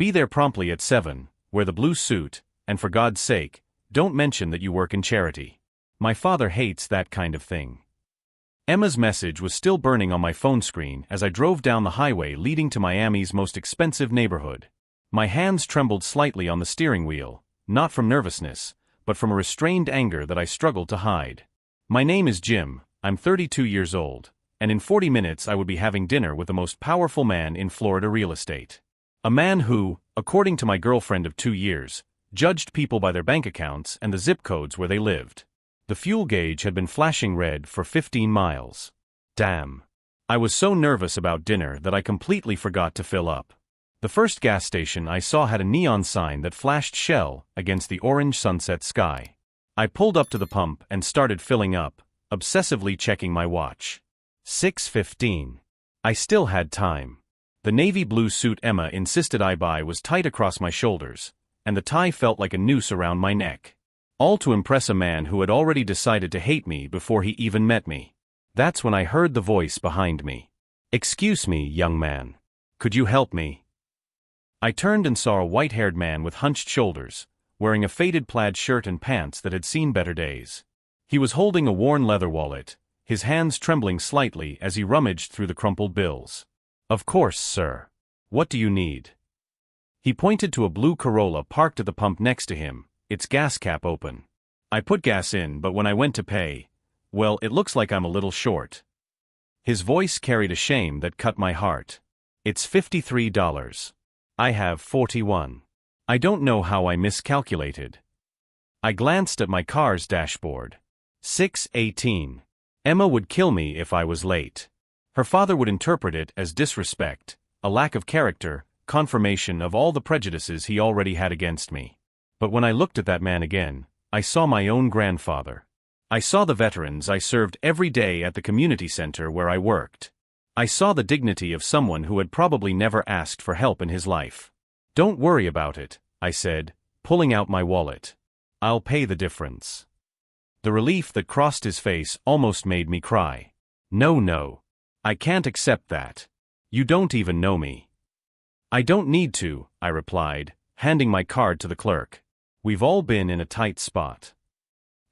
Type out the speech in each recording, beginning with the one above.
Be there promptly at 7, wear the blue suit, and for God's sake, don't mention that you work in charity. My father hates that kind of thing. Emma's message was still burning on my phone screen as I drove down the highway leading to Miami's most expensive neighborhood. My hands trembled slightly on the steering wheel, not from nervousness, but from a restrained anger that I struggled to hide. My name is Jim, I'm 32 years old, and in 40 minutes I would be having dinner with the most powerful man in Florida real estate. A man who, according to my girlfriend of 2 years, judged people by their bank accounts and the zip codes where they lived. The fuel gauge had been flashing red for 15 miles. Damn. I was so nervous about dinner that I completely forgot to fill up. The first gas station I saw had a neon sign that flashed Shell against the orange sunset sky. I pulled up to the pump and started filling up, obsessively checking my watch. 6:15. I still had time. The navy blue suit Emma insisted I buy was tight across my shoulders, and the tie felt like a noose around my neck. All to impress a man who had already decided to hate me before he even met me. That's when I heard the voice behind me. "Excuse me, young man. Could you help me?" I turned and saw a white-haired man with hunched shoulders, wearing a faded plaid shirt and pants that had seen better days. He was holding a worn leather wallet, his hands trembling slightly as he rummaged through the crumpled bills. "Of course, sir. What do you need?" He pointed to a blue Corolla parked at the pump next to him, its gas cap open. I put gas in, but when I went to pay, well, it looks like I'm a little short. His voice carried a shame that cut my heart. "It's $53. I have 41. I don't know how I miscalculated." I glanced at my car's dashboard. 6:18. Emma would kill me if I was late. Her father would interpret it as disrespect, a lack of character, confirmation of all the prejudices he already had against me. But when I looked at that man again, I saw my own grandfather. I saw the veterans I served every day at the community center where I worked. I saw the dignity of someone who had probably never asked for help in his life. "Don't worry about it," I said, pulling out my wallet. "I'll pay the difference." The relief that crossed his face almost made me cry. No. I can't accept that. You don't even know me." "I don't need to," I replied, handing my card to the clerk. "We've all been in a tight spot."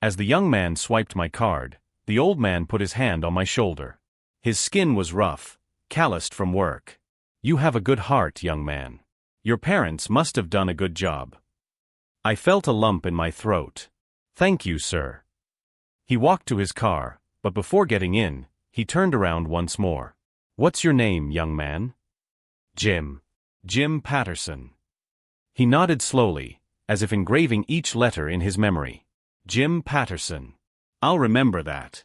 As the young man swiped my card, the old man put his hand on my shoulder. His skin was rough, calloused from work. "You have a good heart, young man. Your parents must have done a good job." I felt a lump in my throat. "Thank you, sir." He walked to his car, but before getting in, he turned around once more. "What's your name, young man?" "Jim. Jim Patterson." He nodded slowly, as if engraving each letter in his memory. "Jim Patterson. I'll remember that."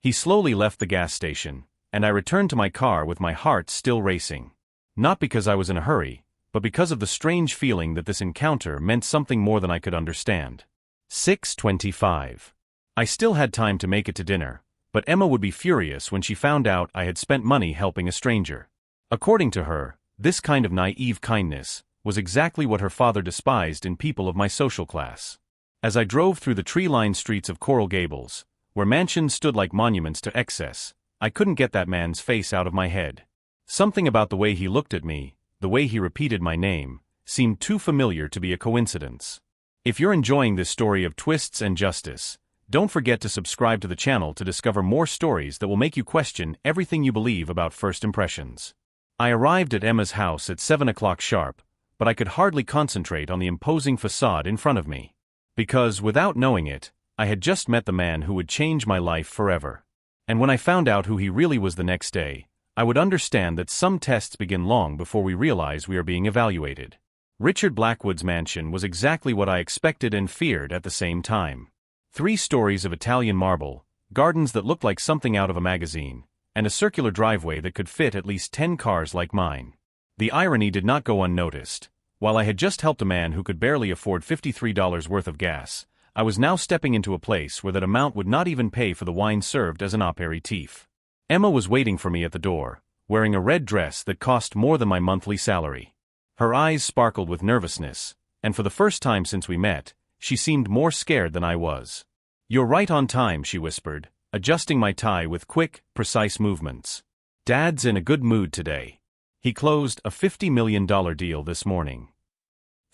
He slowly left the gas station, and I returned to my car with my heart still racing. Not because I was in a hurry, but because of the strange feeling that this encounter meant something more than I could understand. 6:25. I still had time to make it to dinner, but Emma would be furious when she found out I had spent money helping a stranger. According to her, this kind of naive kindness was exactly what her father despised in people of my social class. As I drove through the tree-lined streets of Coral Gables, where mansions stood like monuments to excess, I couldn't get that man's face out of my head. Something about the way he looked at me, the way he repeated my name, seemed too familiar to be a coincidence. If you're enjoying this story of twists and justice, don't forget to subscribe to the channel to discover more stories that will make you question everything you believe about first impressions. I arrived at Emma's house at 7 o'clock sharp, but I could hardly concentrate on the imposing facade in front of me. Because, without knowing it, I had just met the man who would change my life forever. And when I found out who he really was the next day, I would understand that some tests begin long before we realize we are being evaluated. Richard Blackwood's mansion was exactly what I expected and feared at the same time. 3 stories of Italian marble, gardens that looked like something out of a magazine, and a circular driveway that could fit at least 10 cars like mine. The irony did not go unnoticed. While I had just helped a man who could barely afford $53 worth of gas, I was now stepping into a place where that amount would not even pay for the wine served as an aperitif. Emma was waiting for me at the door, wearing a red dress that cost more than my monthly salary. Her eyes sparkled with nervousness, and for the first time since we met, she seemed more scared than I was. "You're right on time," she whispered, adjusting my tie with quick, precise movements. "Dad's in a good mood today. He closed a $50 million deal this morning.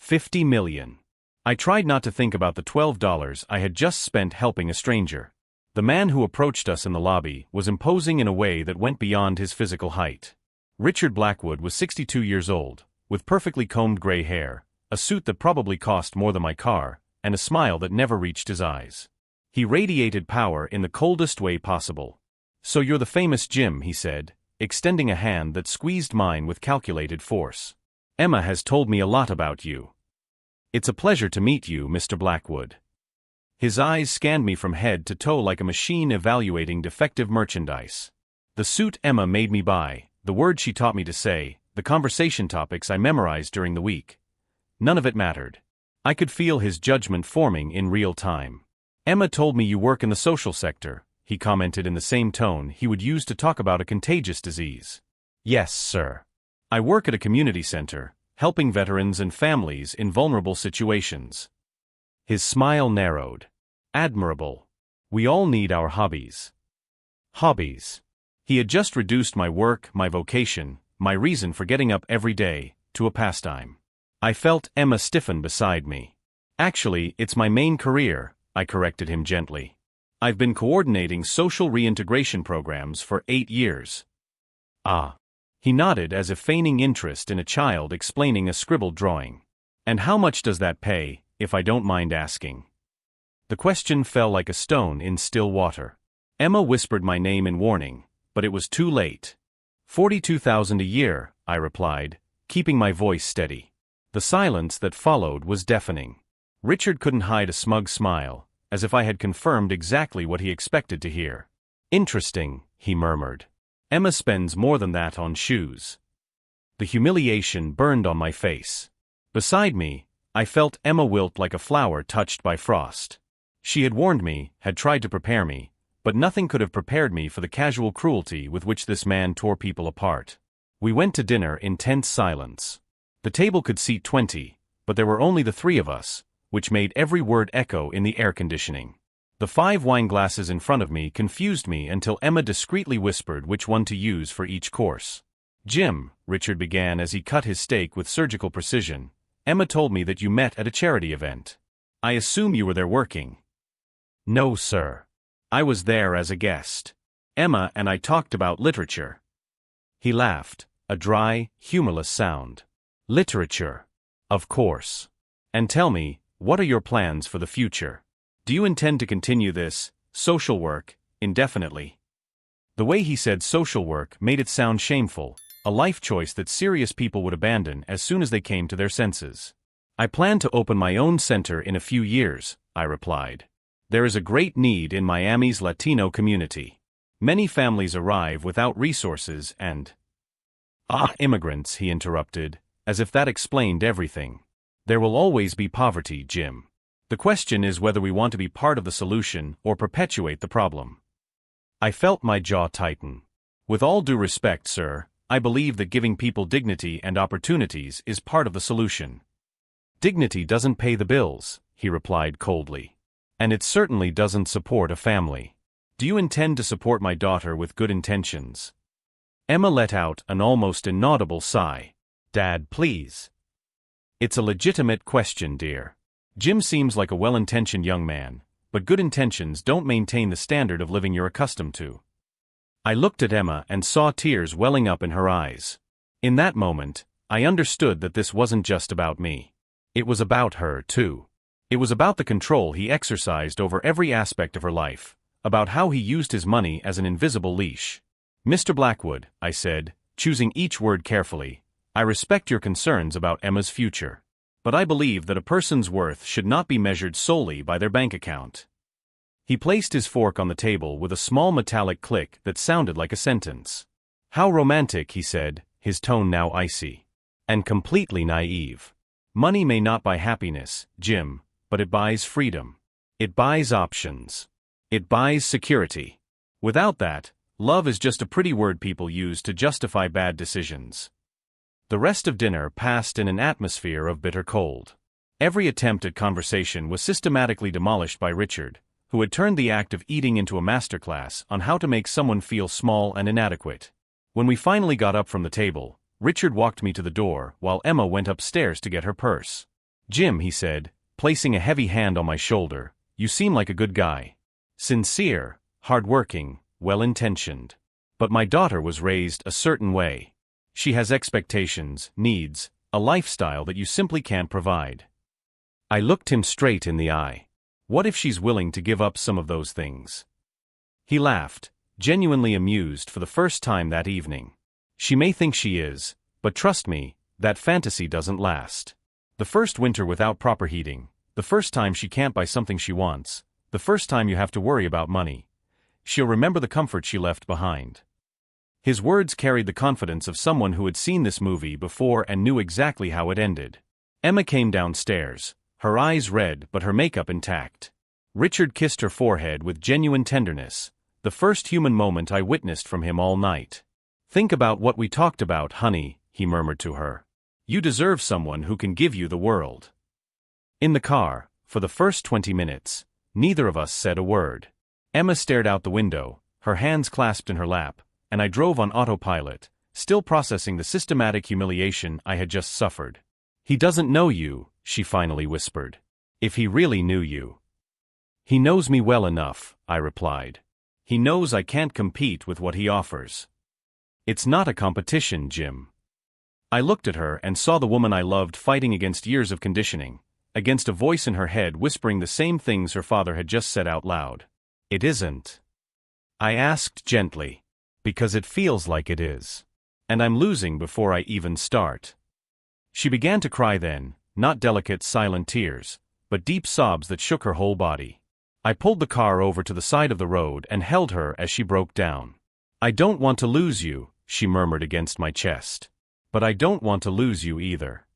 $50 million. I tried not to think about the $12 I had just spent helping a stranger. The man who approached us in the lobby was imposing in a way that went beyond his physical height. Richard Blackwood was 62 years old, with perfectly combed gray hair, a suit that probably cost more than my car, and a smile that never reached his eyes. He radiated power in the coldest way possible. "So you're the famous Jim," he said, extending a hand that squeezed mine with calculated force. "Emma has told me a lot about you." "It's a pleasure to meet you, Mr. Blackwood." His eyes scanned me from head to toe like a machine evaluating defective merchandise. The suit Emma made me buy, the words she taught me to say, the conversation topics I memorized during the week. None of it mattered. I could feel his judgment forming in real time. "Emma told me you work in the social sector," he commented in the same tone he would use to talk about a contagious disease. "Yes, sir. I work at a community center, helping veterans and families in vulnerable situations." His smile narrowed. "Admirable. We all need our hobbies." Hobbies. He had just reduced my work, my vocation, my reason for getting up every day, to a pastime. I felt Emma stiffen beside me. "Actually, it's my main career," I corrected him gently. "I've been coordinating social reintegration programs for 8 years. "Ah." He nodded as if feigning interest in a child explaining a scribbled drawing. "And how much does that pay, if I don't mind asking?" The question fell like a stone in still water. Emma whispered my name in warning, but it was too late. $42,000 a year, I replied, keeping my voice steady. The silence that followed was deafening. Richard couldn't hide a smug smile, as if I had confirmed exactly what he expected to hear. "Interesting," he murmured. "Emma spends more than that on shoes." The humiliation burned on my face. Beside me, I felt Emma wilt like a flower touched by frost. She had warned me, had tried to prepare me, but nothing could have prepared me for the casual cruelty with which this man tore people apart. We went to dinner in tense silence. The table could seat 20, but there were only the 3 of us, which made every word echo in the air conditioning. The 5 wine glasses in front of me confused me until Emma discreetly whispered which one to use for each course. "Jim," Richard began as he cut his steak with surgical precision, "Emma told me that you met at a charity event. I assume you were there working." "No, sir. I was there as a guest. Emma and I talked about literature." He laughed, a dry, humorless sound. "Literature. Of course. And tell me, what are your plans for the future? Do you intend to continue this, social work, indefinitely?" The way he said social work made it sound shameful, a life choice that serious people would abandon as soon as they came to their senses. "I plan to open my own center in a few years," I replied. "There is a great need in Miami's Latino community. Many families arrive without resources and—" "Immigrants," he interrupted, as if that explained everything. "There will always be poverty, Jim. The question is whether we want to be part of the solution or perpetuate the problem." I felt my jaw tighten. "With all due respect, sir, I believe that giving people dignity and opportunities is part of the solution." "Dignity doesn't pay the bills," he replied coldly. "And it certainly doesn't support a family. Do you intend to support my daughter with good intentions?" Emma let out an almost inaudible sigh. "Dad, please." "It's a legitimate question, dear. Jim seems like a well-intentioned young man, but good intentions don't maintain the standard of living you're accustomed to." I looked at Emma and saw tears welling up in her eyes. In that moment, I understood that this wasn't just about me. It was about her, too. It was about the control he exercised over every aspect of her life, about how he used his money as an invisible leash. "Mr. Blackwood," I said, choosing each word carefully, "I respect your concerns about Emma's future. But I believe that a person's worth should not be measured solely by their bank account." He placed his fork on the table with a small metallic click that sounded like a sentence. "How romantic," he said, his tone now icy. "And completely naive. Money may not buy happiness, Jim, but it buys freedom. It buys options. It buys security. Without that, love is just a pretty word people use to justify bad decisions." The rest of dinner passed in an atmosphere of bitter cold. Every attempt at conversation was systematically demolished by Richard, who had turned the act of eating into a masterclass on how to make someone feel small and inadequate. When we finally got up from the table, Richard walked me to the door, while Emma went upstairs to get her purse. "Jim," he said, placing a heavy hand on my shoulder, "you seem like a good guy. Sincere, hard-working, well-intentioned. But my daughter was raised a certain way. She has expectations, needs, a lifestyle that you simply can't provide." I looked him straight in the eye. "What if she's willing to give up some of those things?" He laughed, genuinely amused for the first time that evening. "She may think she is, but trust me, that fantasy doesn't last. The first winter without proper heating, the first time she can't buy something she wants, the first time you have to worry about money, she'll remember the comfort she left behind." His words carried the confidence of someone who had seen this movie before and knew exactly how it ended. Emma came downstairs, her eyes red but her makeup intact. Richard kissed her forehead with genuine tenderness, the first human moment I witnessed from him all night. "Think about what we talked about, honey," he murmured to her. "You deserve someone who can give you the world." In the car, for the first 20 minutes, neither of us said a word. Emma stared out the window, her hands clasped in her lap, and I drove on autopilot, still processing the systematic humiliation I had just suffered. "He doesn't know you," she finally whispered. "If he really knew you." "He knows me well enough," I replied. "He knows I can't compete with what he offers." "It's not a competition, Jim." I looked at her and saw the woman I loved fighting against years of conditioning, against a voice in her head whispering the same things her father had just said out loud. "It isn't?" I asked gently. "Because it feels like it is. And I'm losing before I even start." She began to cry then, not delicate silent tears, but deep sobs that shook her whole body. I pulled the car over to the side of the road and held her as she broke down. "I don't want to lose you," she murmured against my chest. "But I don't want to lose you either."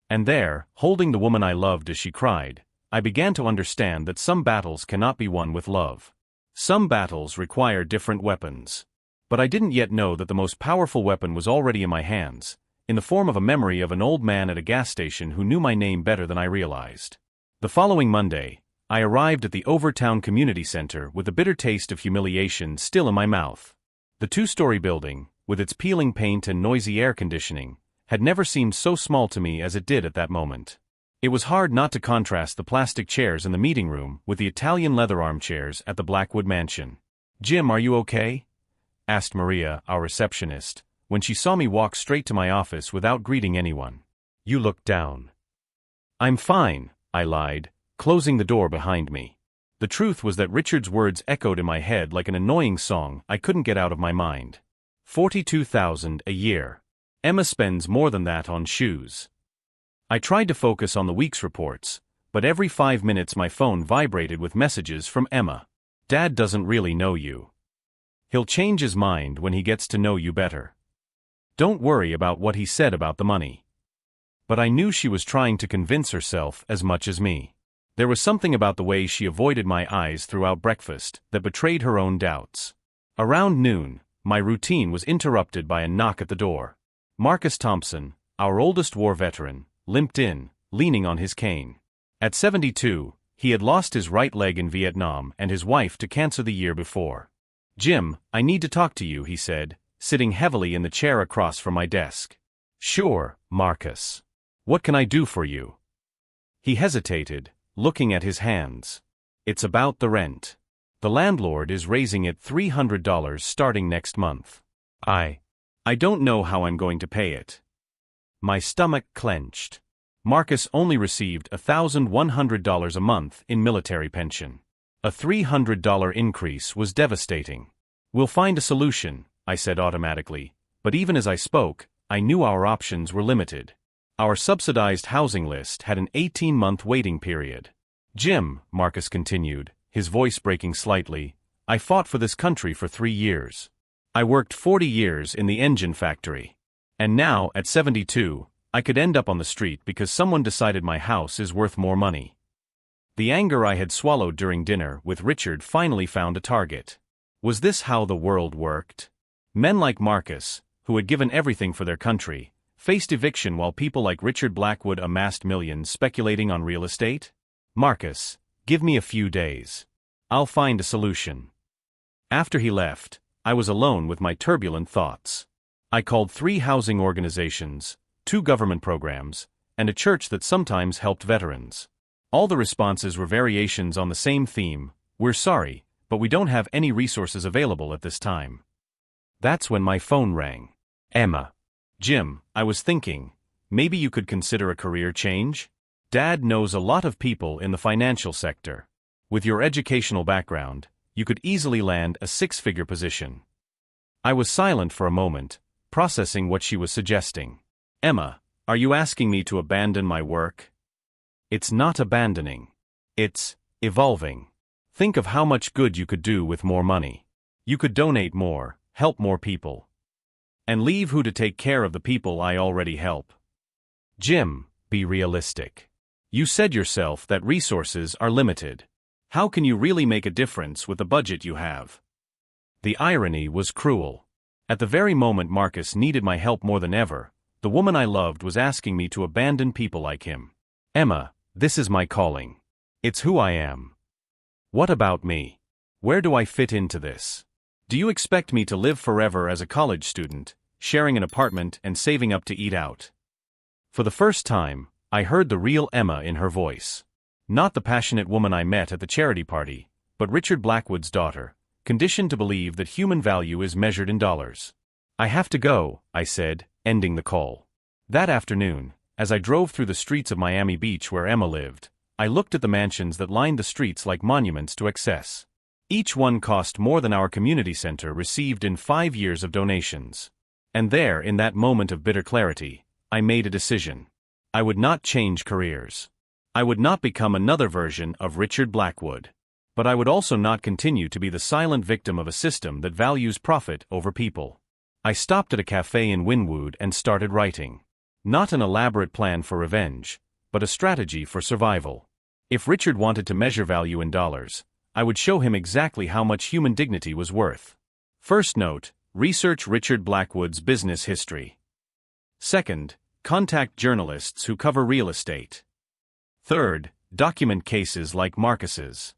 And there, holding the woman I loved as she cried, I began to understand that some battles cannot be won with love. Some battles require different weapons. But I didn't yet know that the most powerful weapon was already in my hands, in the form of a memory of an old man at a gas station who knew my name better than I realized. The following Monday, I arrived at the Overtown Community Center with the bitter taste of humiliation still in my mouth. The two-story building, with its peeling paint and noisy air conditioning, had never seemed so small to me as it did at that moment. It was hard not to contrast the plastic chairs in the meeting room with the Italian leather armchairs at the Blackwood mansion. "Jim, are you okay?" asked Maria, our receptionist, when she saw me walk straight to my office without greeting anyone. "You look down." "I'm fine," I lied, closing the door behind me. The truth was that Richard's words echoed in my head like an annoying song I couldn't get out of my mind. 42,000 a year. Emma spends more than that on shoes. I tried to focus on the week's reports, but every 5 minutes my phone vibrated with messages from Emma. "Dad doesn't really know you. He'll change his mind when he gets to know you better. Don't worry about what he said about the money." But I knew she was trying to convince herself as much as me. There was something about the way she avoided my eyes throughout breakfast that betrayed her own doubts. Around noon, my routine was interrupted by a knock at the door. Marcus Thompson, our oldest war veteran, limped in, leaning on his cane. At 72, he had lost his right leg in Vietnam and his wife to cancer the year before. "Jim, I need to talk to you," he said, sitting heavily in the chair across from my desk. "Sure, Marcus. What can I do for you?" He hesitated, looking at his hands. "It's about the rent. The landlord is raising it $300 starting next month. I don't know how I'm going to pay it." My stomach clenched. Marcus only received $1,100 a month in military pension. A $300 increase was devastating. "We'll find a solution," I said automatically, but even as I spoke, I knew our options were limited. Our subsidized housing list had an 18-month waiting period. "Jim," Marcus continued, his voice breaking slightly, "I fought for this country for 3 years. I worked 40 years in the engine factory. And now, at 72, I could end up on the street because someone decided my house is worth more money." The anger I had swallowed during dinner with Richard finally found a target. Was this how the world worked? Men like Marcus, who had given everything for their country, faced eviction while people like Richard Blackwood amassed millions speculating on real estate? "Marcus, give me a few days. I'll find a solution." After he left, I was alone with my turbulent thoughts. I called 3 housing organizations, 2 government programs, and a church that sometimes helped veterans. All the responses were variations on the same theme: "We're sorry, but we don't have any resources available at this time." That's when my phone rang. "Emma." "Jim, I was thinking, maybe you could consider a career change? Dad knows a lot of people in the financial sector. With your educational background, you could easily land a 6-figure position." I was silent for a moment, processing what she was suggesting. "Emma, are you asking me to abandon my work?" "It's not abandoning. It's evolving. Think of how much good you could do with more money. You could donate more, help more people. And leave who to take care of the people I already help." "Jim, be realistic. You said yourself that resources are limited. How can you really make a difference with the budget you have?" The irony was cruel. At the very moment Marcus needed my help more than ever, the woman I loved was asking me to abandon people like him. "Emma, this is my calling. It's who I am. What about me? Where do I fit into this? Do you expect me to live forever as a college student, sharing an apartment and saving up to eat out?" For the first time, I heard the real Emma in her voice. Not the passionate woman I met at the charity party, but Richard Blackwood's daughter, conditioned to believe that human value is measured in dollars. "I have to go," I said, ending the call. That afternoon, as I drove through the streets of Miami Beach where Emma lived, I looked at the mansions that lined the streets like monuments to excess. Each one cost more than our community center received in 5 years of donations. And there, in that moment of bitter clarity, I made a decision. I would not change careers. I would not become another version of Richard Blackwood. But I would also not continue to be the silent victim of a system that values profit over people. I stopped at a cafe in Wynwood and started writing. Not an elaborate plan for revenge, but a strategy for survival. If Richard wanted to measure value in dollars, I would show him exactly how much human dignity was worth. First note: research Richard Blackwood's business history. Second, contact journalists who cover real estate. Third, document cases like Marcus's.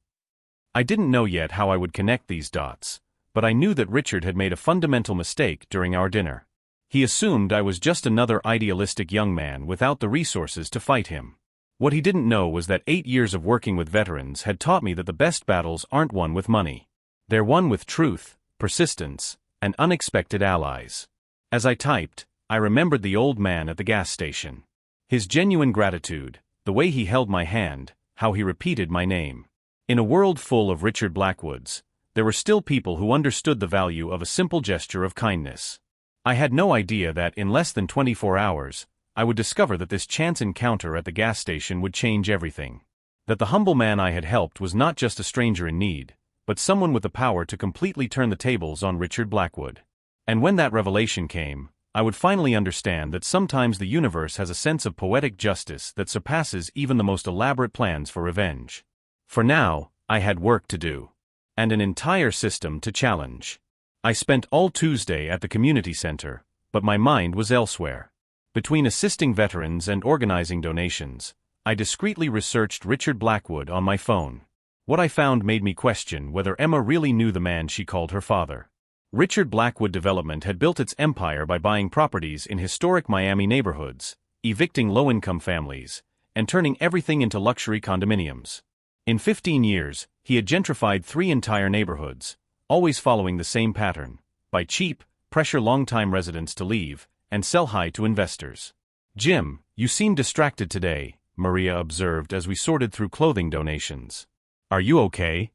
I didn't know yet how I would connect these dots, but I knew that Richard had made a fundamental mistake during our dinner. He assumed I was just another idealistic young man without the resources to fight him. What he didn't know was that 8 years of working with veterans had taught me that the best battles aren't won with money. They're won with truth, persistence, and unexpected allies. As I typed, I remembered the old man at the gas station. His genuine gratitude, the way he held my hand, how he repeated my name. In a world full of Richard Blackwoods, there were still people who understood the value of a simple gesture of kindness. I had no idea that in less than 24 hours, I would discover that this chance encounter at the gas station would change everything. That the humble man I had helped was not just a stranger in need, but someone with the power to completely turn the tables on Richard Blackwood. And when that revelation came, I would finally understand that sometimes the universe has a sense of poetic justice that surpasses even the most elaborate plans for revenge. For now, I had work to do. And an entire system to challenge. I spent all Tuesday at the community center, but my mind was elsewhere. Between assisting veterans and organizing donations, I discreetly researched Richard Blackwood on my phone. What I found made me question whether Emma really knew the man she called her father. Richard Blackwood Development had built its empire by buying properties in historic Miami neighborhoods, evicting low-income families, and turning everything into luxury condominiums. In 15 years, he had gentrified 3 entire neighborhoods, always following the same pattern: buy cheap, pressure long-time residents to leave, and sell high to investors. "Jim, you seem distracted today," Maria observed as we sorted through clothing donations. "Are you okay?"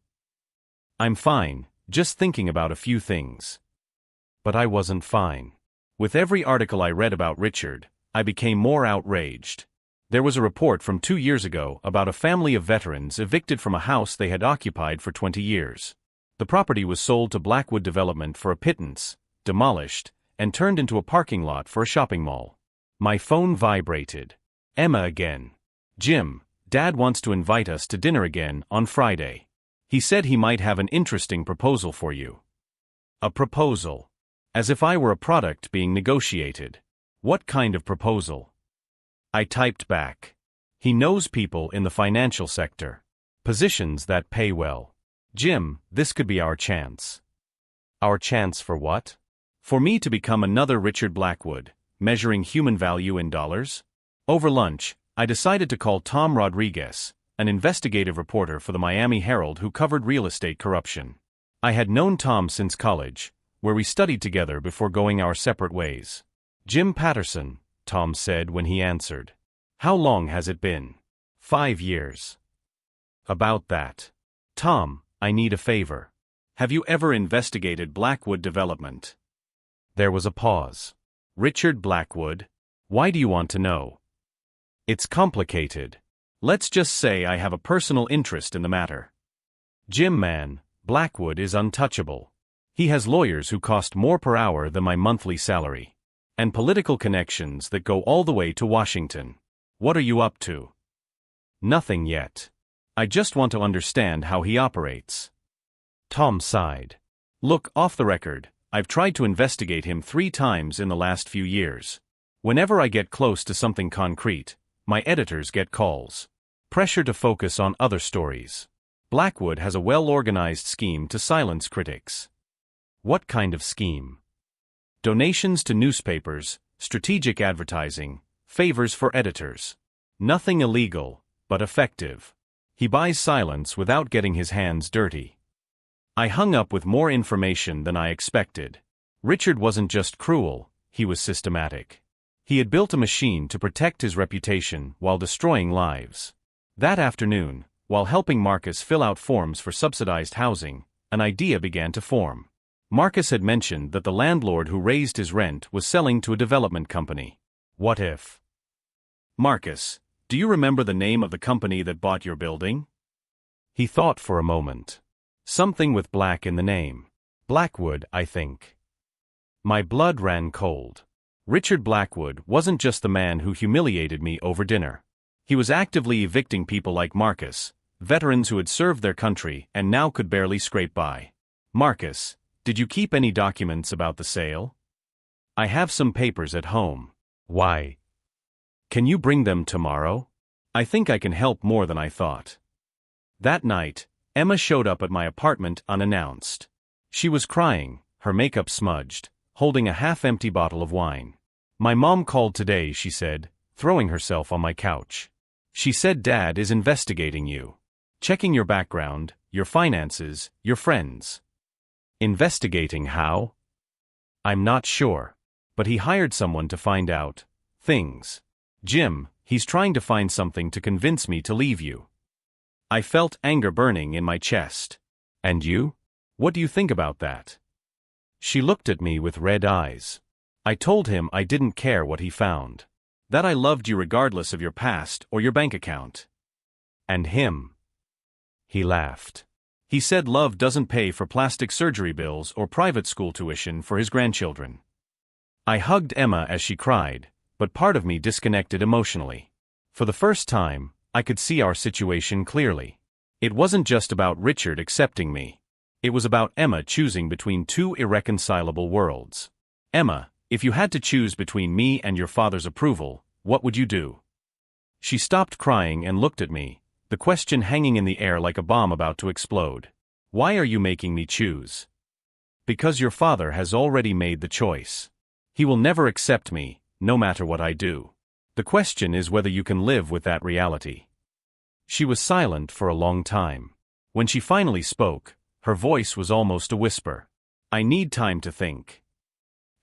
"I'm fine, just thinking about a few things." But I wasn't fine. With every article I read about Richard, I became more outraged. There was a report from 2 years ago about a family of veterans evicted from a house they had occupied for 20 years. The property was sold to Blackwood Development for a pittance, demolished, and turned into a parking lot for a shopping mall. My phone vibrated. Emma again. "Jim, Dad wants to invite us to dinner again on Friday. He said he might have an interesting proposal for you." A proposal. As if I were a product being negotiated. What kind of proposal? I typed back. "He knows people in the financial sector. Positions that pay well. Jim, this could be our chance." "Our chance for what?" For me to become another Richard Blackwood, measuring human value in dollars? Over lunch, I decided to call Tom Rodriguez, an investigative reporter for the Miami Herald who covered real estate corruption. I had known Tom since college, where we studied together before going our separate ways. Jim Patterson, Tom said when he answered. How long has it been? 5 years. About that. Tom, I need a favor. Have you ever investigated Blackwood Development? There was a pause. Richard Blackwood? Why do you want to know? It's complicated. Let's just say I have a personal interest in the matter. Jim man, Blackwood is untouchable. He has lawyers who cost more per hour than my monthly salary. And political connections that go all the way to Washington. What are you up to? Nothing yet. I just want to understand how he operates. Tom sighed. Look, off the record, I've tried to investigate him 3 times in the last few years. Whenever I get close to something concrete, my editors get calls. Pressure to focus on other stories. Blackwood has a well-organized scheme to silence critics. What kind of scheme? Donations to newspapers, strategic advertising, favors for editors. Nothing illegal, but effective. He buys silence without getting his hands dirty. I hung up with more information than I expected. Richard wasn't just cruel, he was systematic. He had built a machine to protect his reputation while destroying lives. That afternoon, while helping Marcus fill out forms for subsidized housing, an idea began to form. Marcus had mentioned that the landlord who raised his rent was selling to a development company. What if? Marcus, do you remember the name of the company that bought your building? He thought for a moment. Something with Black in the name. Blackwood, I think. My blood ran cold. Richard Blackwood wasn't just the man who humiliated me over dinner. He was actively evicting people like Marcus, veterans who had served their country and now could barely scrape by. Marcus, did you keep any documents about the sale? I have some papers at home. Why? Can you bring them tomorrow? I think I can help more than I thought. That night, Emma showed up at my apartment unannounced. She was crying, her makeup smudged, holding a half-empty bottle of wine. My mom called today, she said, throwing herself on my couch. She said Dad is investigating you. Checking your background, your finances, your friends. Investigating how? I'm not sure. But he hired someone to find out things. Jim, he's trying to find something to convince me to leave you. I felt anger burning in my chest. And you? What do you think about that? She looked at me with red eyes. I told him I didn't care what he found. That I loved you regardless of your past or your bank account. And him? He laughed. He said love doesn't pay for plastic surgery bills or private school tuition for his grandchildren. I hugged Emma as she cried, but part of me disconnected emotionally. For the first time, I could see our situation clearly. It wasn't just about Richard accepting me. It was about Emma choosing between 2 irreconcilable worlds. Emma, if you had to choose between me and your father's approval, what would you do? She stopped crying and looked at me, the question hanging in the air like a bomb about to explode. Why are you making me choose? Because your father has already made the choice. He will never accept me, no matter what I do. The question is whether you can live with that reality. She was silent for a long time. When she finally spoke, her voice was almost a whisper. I need time to think.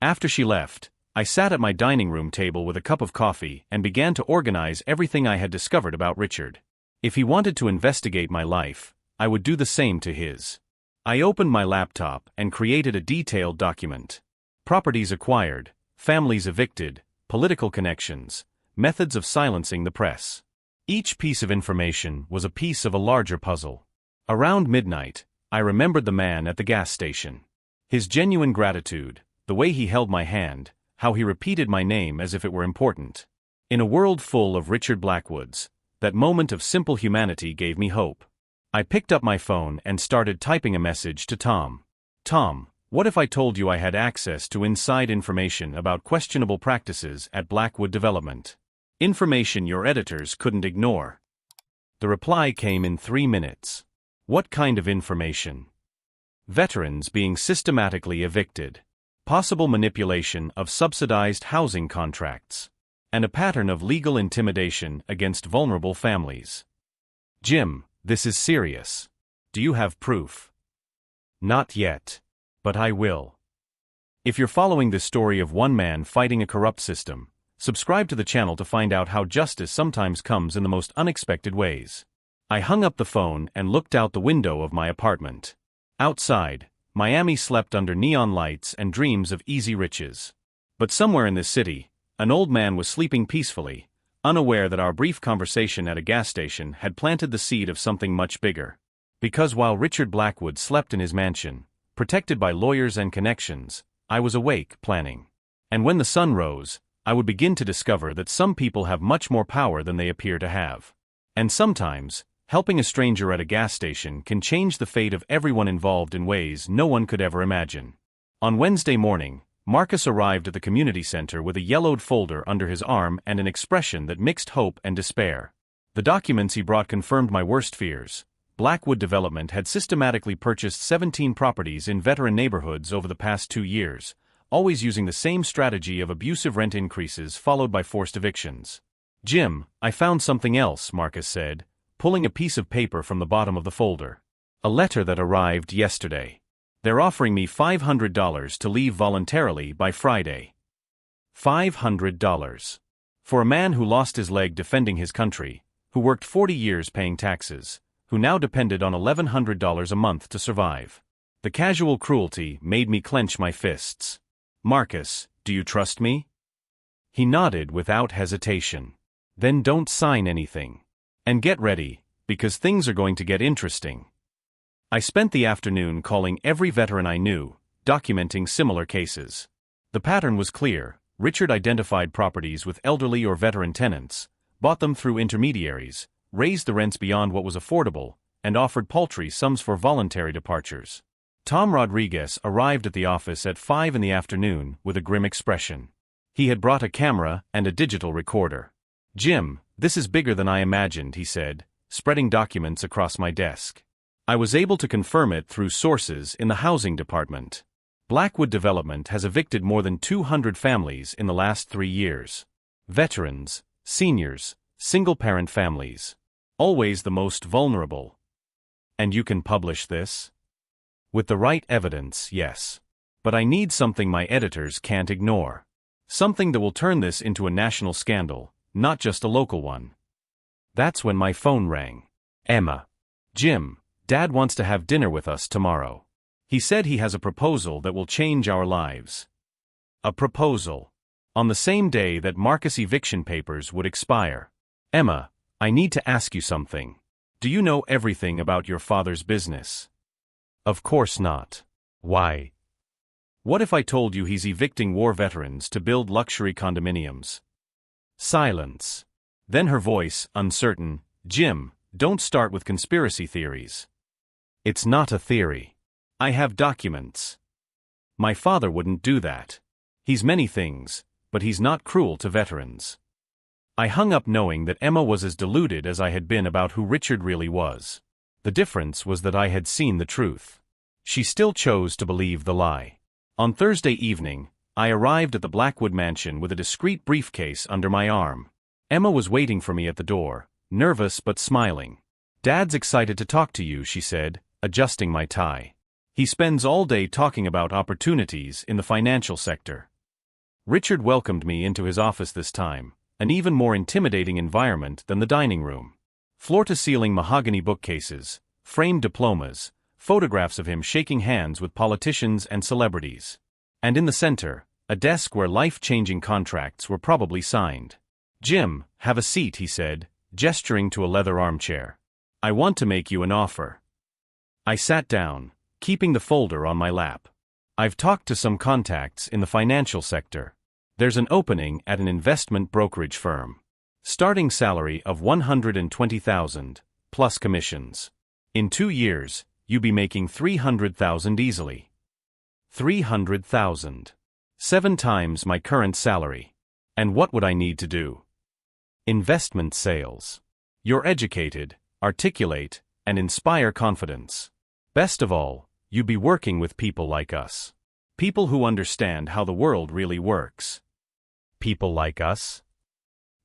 After she left, I sat at my dining room table with a cup of coffee and began to organize everything I had discovered about Richard. If he wanted to investigate my life, I would do the same to his. I opened my laptop and created a detailed document. Properties acquired, families evicted, political connections, methods of silencing the press. Each piece of information was a piece of a larger puzzle. Around midnight, I remembered the man at the gas station. His genuine gratitude, the way he held my hand, how he repeated my name as if it were important. In a world full of Richard Blackwoods, that moment of simple humanity gave me hope. I picked up my phone and started typing a message to Tom. Tom, what if I told you I had access to inside information about questionable practices at Blackwood Development? Information your editors couldn't ignore. The reply came in 3 minutes. What kind of information? Veterans being systematically evicted. possible manipulation of subsidized housing contracts, and a pattern of legal intimidation against vulnerable families. Jim, this is serious. Do you have proof? Not yet. But I will. If you're following this story of one man fighting a corrupt system, subscribe to the channel to find out how justice sometimes comes in the most unexpected ways. I hung up the phone and looked out the window of my apartment. Outside, Miami slept under neon lights and dreams of easy riches. But somewhere in this city, an old man was sleeping peacefully, unaware that our brief conversation at a gas station had planted the seed of something much bigger. Because while Richard Blackwood slept in his mansion, protected by lawyers and connections, I was awake, planning. And when the sun rose, I would begin to discover that some people have much more power than they appear to have. And sometimes, helping a stranger at a gas station can change the fate of everyone involved in ways no one could ever imagine. On Wednesday morning, Marcus arrived at the community center with a yellowed folder under his arm and an expression that mixed hope and despair. The documents he brought confirmed my worst fears. Blackwood Development had systematically purchased 17 properties in veteran neighborhoods over the past 2 years, always using the same strategy of abusive rent increases followed by forced evictions. Jim, I found something else, Marcus said, pulling a piece of paper from the bottom of the folder. A letter that arrived yesterday. They're offering me $500 to leave voluntarily by Friday. $500. For a man who lost his leg defending his country, who worked 40 years paying taxes, who now depended on $1,100 a month to survive. The casual cruelty made me clench my fists. Marcus, do you trust me? He nodded without hesitation. Then don't sign anything. And get ready, because things are going to get interesting. I spent the afternoon calling every veteran I knew, documenting similar cases. The pattern was clear. Richard identified properties with elderly or veteran tenants, bought them through intermediaries, raised the rents beyond what was affordable, and offered paltry sums for voluntary departures. Tom Rodriguez arrived at the office at 5 in the afternoon with a grim expression. He had brought a camera and a digital recorder. Jim, this is bigger than I imagined, he said, spreading documents across my desk. I was able to confirm it through sources in the housing department. Blackwood Development has evicted more than 200 families in the last 3 years. Veterans, seniors, single-parent families. Always the most vulnerable. And you can publish this? With the right evidence, yes. But I need something my editors can't ignore. Something that will turn this into a national scandal, not just a local one. That's when my phone rang. Emma. Jim, Dad wants to have dinner with us tomorrow. He said he has a proposal that will change our lives. A proposal. On the same day that Marcus' eviction papers would expire. Emma, I need to ask you something. Do you know everything about your father's business? Of course not. Why? What if I told you he's evicting war veterans to build luxury condominiums? Silence. Then her voice, uncertain, Jim, don't start with conspiracy theories. It's not a theory. I have documents. My father wouldn't do that. He's many things, but he's not cruel to veterans. I hung up knowing that Emma was as deluded as I had been about who Richard really was. The difference was that I had seen the truth. She still chose to believe the lie. On Thursday evening, I arrived at the Blackwood mansion with a discreet briefcase under my arm. Emma was waiting for me at the door, nervous but smiling. Dad's excited to talk to you, she said, adjusting my tie. He spends all day talking about opportunities in the financial sector. Richard welcomed me into his office this time, an even more intimidating environment than the dining room. Floor-to-ceiling mahogany bookcases, framed diplomas, photographs of him shaking hands with politicians and celebrities. And in the center, a desk where life-changing contracts were probably signed. Jim, have a seat, he said, gesturing to a leather armchair. I want to make you an offer. I sat down, keeping the folder on my lap. I've talked to some contacts in the financial sector. There's an opening at an investment brokerage firm. Starting salary of $120,000, plus commissions. In 2 years, you'd be making $300,000 easily. $300,000. 7 times my current salary. And what would I need to do? Investment sales. You're educated, articulate, and inspire confidence. Best of all, you'd be working with people like us. People who understand how the world really works. People like us?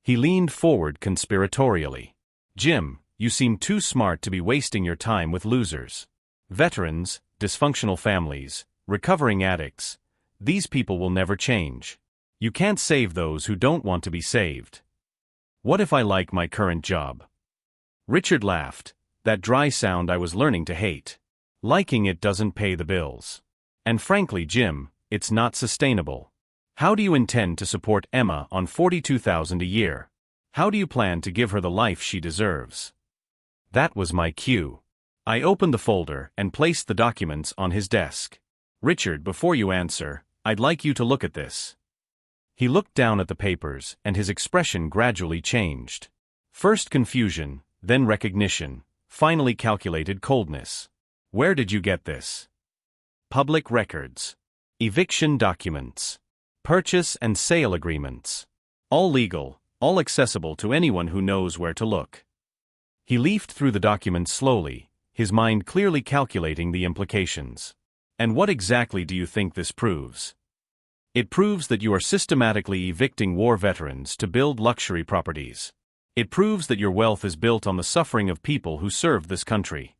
He leaned forward conspiratorially. Jim, you seem too smart to be wasting your time with losers. Veterans, dysfunctional families, recovering addicts. These people will never change. You can't save those who don't want to be saved. What if I like my current job? Richard laughed, that dry sound I was learning to hate. Liking it doesn't pay the bills. And frankly, Jim, it's not sustainable. How do you intend to support Emma on $42,000 a year? How do you plan to give her the life she deserves? That was my cue. I opened the folder and placed the documents on his desk. Richard, before you answer, I'd like you to look at this. He looked down at the papers, and his expression gradually changed. First confusion, then recognition, finally calculated coldness. Where did you get this? Public records. Eviction documents. Purchase and sale agreements. All legal, all accessible to anyone who knows where to look. He leafed through the documents slowly, his mind clearly calculating the implications. And what exactly do you think this proves? It proves that you are systematically evicting war veterans to build luxury properties. It proves that your wealth is built on the suffering of people who served this country.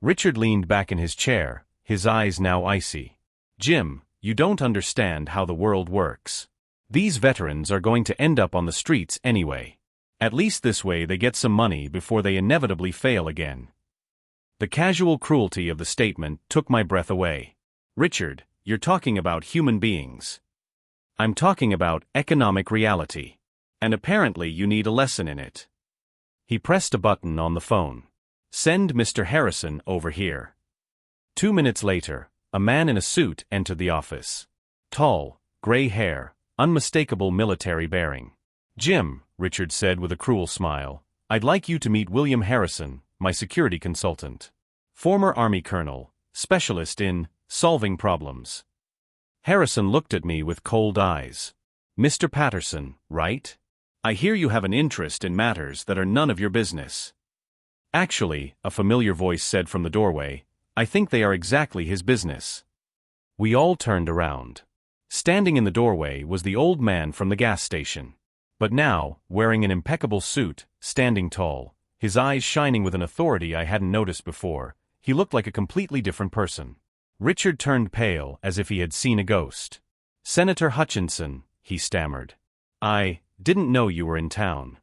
Richard leaned back in his chair, his eyes now icy. Jim, you don't understand how the world works. These veterans are going to end up on the streets anyway. At least this way they get some money before they inevitably fail again. The casual cruelty of the statement took my breath away. Richard, you're talking about human beings. I'm talking about economic reality. And apparently you need a lesson in it. He pressed a button on the phone. Send Mr. Harrison over here. 2 minutes later, a man in a suit entered the office. Tall, gray hair, unmistakable military bearing. Jim, Richard said with a cruel smile, I'd like you to meet William Harrison, my security consultant. Former Army colonel, specialist in solving problems. Harrison looked at me with cold eyes. Mr. Patterson, right? I hear you have an interest in matters that are none of your business. Actually, a familiar voice said from the doorway, I think they are exactly his business. We all turned around. Standing in the doorway was the old man from the gas station. But now, wearing an impeccable suit, standing tall, his eyes shining with an authority I hadn't noticed before, he looked like a completely different person. Richard turned pale as if he had seen a ghost. Senator Hutchinson, he stammered. I didn't know you were in town.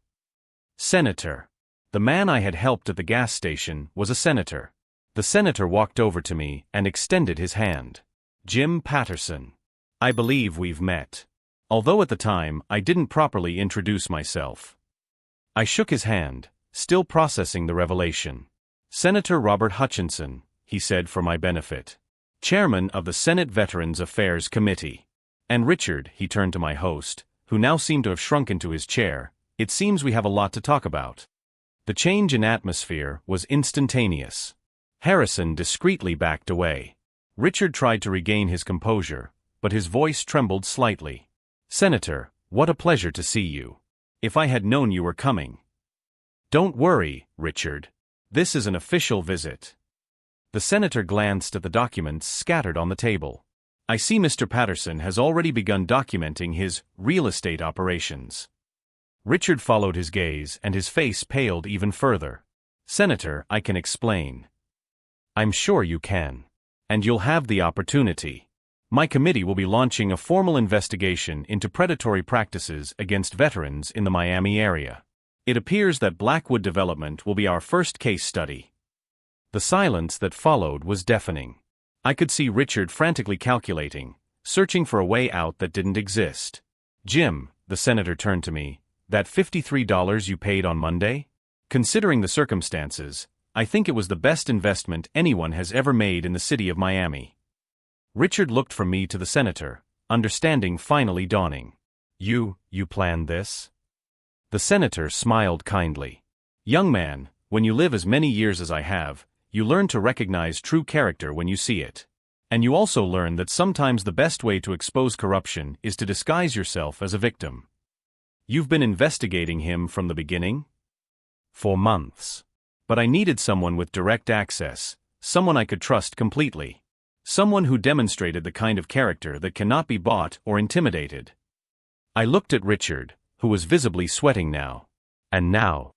Senator. The man I had helped at the gas station was a senator. The senator walked over to me and extended his hand. Jim Patterson. I believe we've met. Although at the time I didn't properly introduce myself. I shook his hand, still processing the revelation. Senator Robert Hutchinson, he said for my benefit. Chairman of the Senate Veterans Affairs Committee. And Richard, he turned to my host, who now seemed to have shrunk into his chair, it seems we have a lot to talk about. The change in atmosphere was instantaneous. Harrison discreetly backed away. Richard tried to regain his composure, but his voice trembled slightly. Senator, what a pleasure to see you. If I had known you were coming. Don't worry, Richard. This is an official visit. The senator glanced at the documents scattered on the table. I see Mr. Patterson has already begun documenting his real estate operations. Richard followed his gaze and his face paled even further. Senator, I can explain. I'm sure you can. And you'll have the opportunity. My committee will be launching a formal investigation into predatory practices against veterans in the Miami area. It appears that Blackwood Development will be our first case study. The silence that followed was deafening. I could see Richard frantically calculating, searching for a way out that didn't exist. Jim, the senator turned to me, that $53 you paid on Monday? Considering the circumstances, I think it was the best investment anyone has ever made in the city of Miami. Richard looked from me to the senator, understanding finally dawning. You planned this? The senator smiled kindly. Young man, when you live as many years as I have, you learn to recognize true character when you see it. And you also learn that sometimes the best way to expose corruption is to disguise yourself as a victim. You've been investigating him from the beginning? For months. But I needed someone with direct access, someone I could trust completely. Someone who demonstrated the kind of character that cannot be bought or intimidated. I looked at Richard, who was visibly sweating now. And now?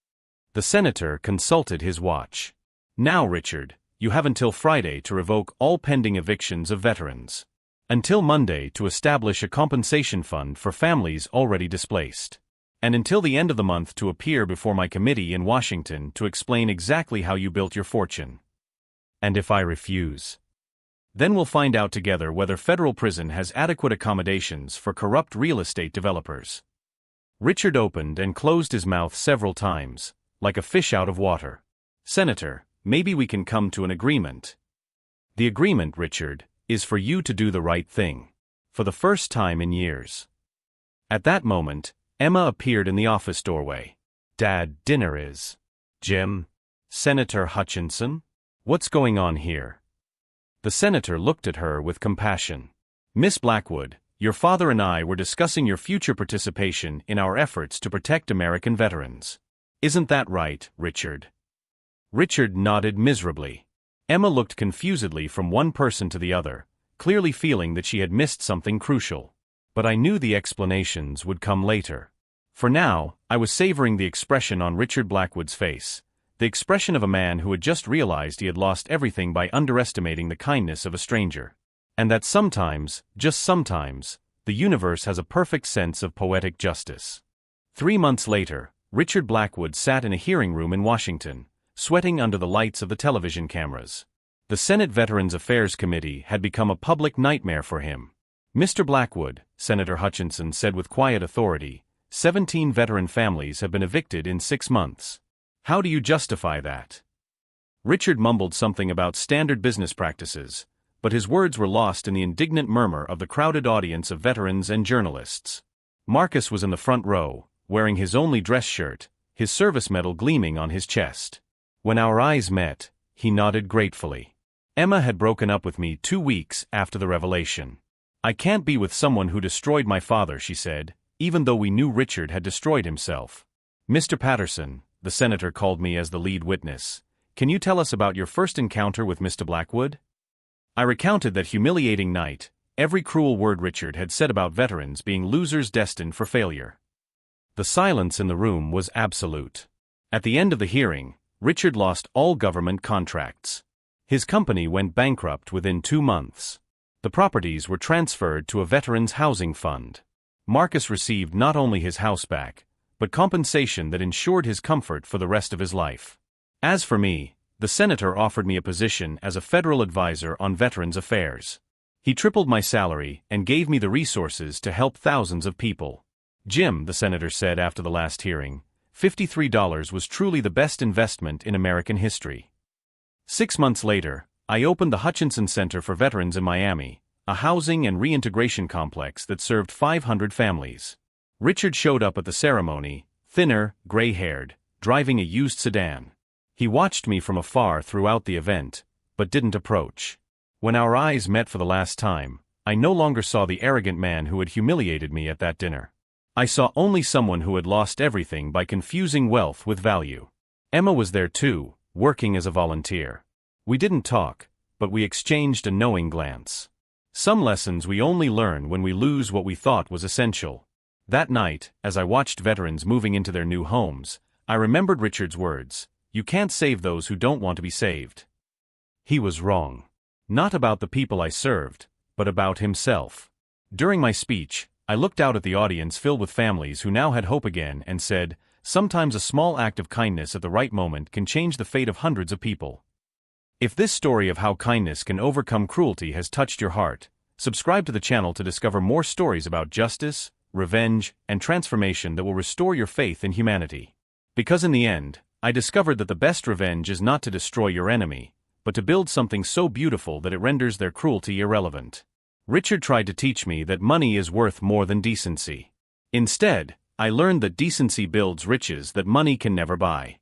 The senator consulted his watch. Now, Richard, you have until Friday to revoke all pending evictions of veterans. Until Monday to establish a compensation fund for families already displaced. And until the end of the month to appear before my committee in Washington to explain exactly how you built your fortune. And if I refuse? Then we'll find out together whether federal prison has adequate accommodations for corrupt real estate developers. Richard opened and closed his mouth several times, like a fish out of water. Senator, maybe we can come to an agreement. The agreement, Richard, is for you to do the right thing. For the first time in years. At that moment, Emma appeared in the office doorway. Dad, dinner is. Jim? Senator Hutchinson? What's going on here? The senator looked at her with compassion. Miss Blackwood, your father and I were discussing your future participation in our efforts to protect American veterans. Isn't that right, Richard? Richard nodded miserably. Emma looked confusedly from one person to the other, clearly feeling that she had missed something crucial. But I knew the explanations would come later. For now, I was savoring the expression on Richard Blackwood's face, the expression of a man who had just realized he had lost everything by underestimating the kindness of a stranger. And that sometimes, just sometimes, the universe has a perfect sense of poetic justice. 3 months later, Richard Blackwood sat in a hearing room in Washington, sweating under the lights of the television cameras. The Senate Veterans Affairs Committee had become a public nightmare for him. Mr. Blackwood, Senator Hutchinson said with quiet authority, 17 veteran families have been evicted in 6 months. How do you justify that? Richard mumbled something about standard business practices, but his words were lost in the indignant murmur of the crowded audience of veterans and journalists. Marcus was in the front row, wearing his only dress shirt, his service medal gleaming on his chest. When our eyes met, he nodded gratefully. Emma had broken up with me 2 weeks after the revelation. I can't be with someone who destroyed my father, she said, even though we knew Richard had destroyed himself. Mr. Patterson, the senator called me as the lead witness. Can you tell us about your first encounter with Mr. Blackwood? I recounted that humiliating night, every cruel word Richard had said about veterans being losers destined for failure. The silence in the room was absolute. At the end of the hearing, Richard lost all government contracts. His company went bankrupt within 2 months. The properties were transferred to a veterans' housing fund. Marcus received not only his house back, but compensation that ensured his comfort for the rest of his life. As for me, the senator offered me a position as a federal advisor on veterans affairs. He tripled my salary and gave me the resources to help thousands of people. Jim, the senator said after the last hearing, $53 was truly the best investment in American history. 6 months later, I opened the Hutchinson Center for Veterans in Miami, a housing and reintegration complex that served 500 families. Richard showed up at the ceremony, thinner, gray-haired, driving a used sedan. He watched me from afar throughout the event, but didn't approach. When our eyes met for the last time, I no longer saw the arrogant man who had humiliated me at that dinner. I saw only someone who had lost everything by confusing wealth with value. Emma was there too, working as a volunteer. We didn't talk, but we exchanged a knowing glance. Some lessons we only learn when we lose what we thought was essential. That night, as I watched veterans moving into their new homes, I remembered Richard's words, "You can't save those who don't want to be saved." He was wrong. Not about the people I served, but about himself. During my speech, I looked out at the audience filled with families who now had hope again and said, sometimes a small act of kindness at the right moment can change the fate of hundreds of people. If this story of how kindness can overcome cruelty has touched your heart, subscribe to the channel to discover more stories about justice, revenge, and transformation that will restore your faith in humanity. Because in the end, I discovered that the best revenge is not to destroy your enemy, but to build something so beautiful that it renders their cruelty irrelevant. Richard tried to teach me that money is worth more than decency. Instead, I learned that decency builds riches that money can never buy.